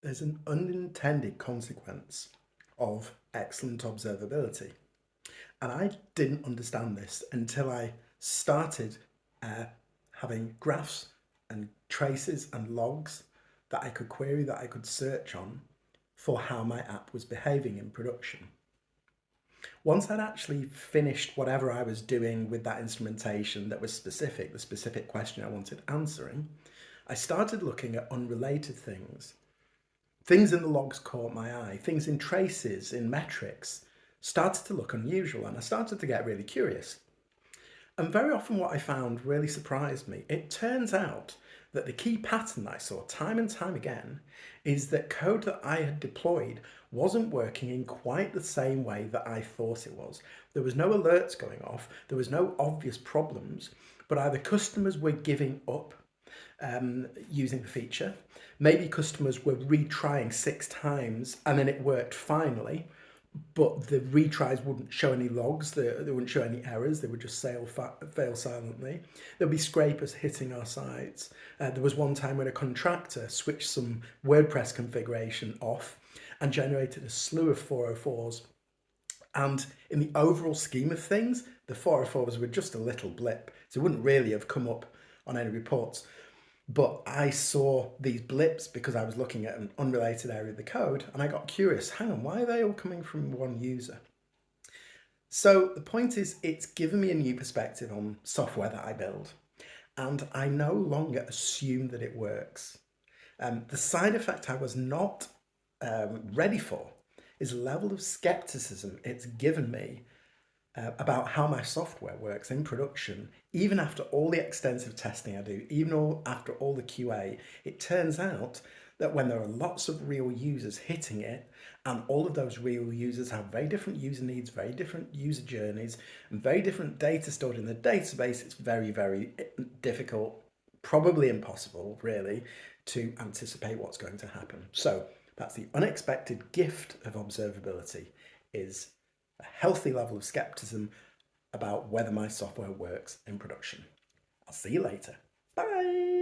There's an unintended consequence of excellent observability. And I didn't understand this until I started uh, having graphs and traces and logs that I could query, that I could search on for how my app was behaving in production. Once I'd actually finished whatever I was doing with that instrumentation that was specific, the specific question I wanted answering, I started looking at unrelated things. Things in the logs caught my eye, things in traces, in metrics, started to look unusual, and I started to get really curious. And very often what I found really surprised me. It turns out that the key pattern that I saw time and time again is that code that I had deployed wasn't working in quite the same way that I thought it was. There was no alerts going off, there was no obvious problems, but either customers were giving up using the feature. Maybe customers were retrying 6 times and then it worked finally, but the retries wouldn't show any logs, they wouldn't show any errors, they would just fail silently. There'd be scrapers hitting our sites. There was one time when a contractor switched some WordPress configuration off and generated a slew of 404s. And in the overall scheme of things, the 404s were just a little blip, so it wouldn't really have come up on any reports. But I saw these blips because I was looking at an unrelated area of the code and I got curious, hang on, why are they all coming from one user? So the point is, it's given me a new perspective on software that I build, and I no longer assume that it works. The side effect I was not ready for is the level of skepticism it's given me about how my software works in production. Even after all the extensive testing I do, after all the QA, it turns out that when there are lots of real users hitting it, and all of those real users have very different user needs, very different user journeys, and very different data stored in the database, it's very, very difficult, probably impossible, really, to anticipate what's going to happen. So that's the unexpected gift of observability, is a healthy level of skepticism about whether my software works in production. I'll see you later. Bye.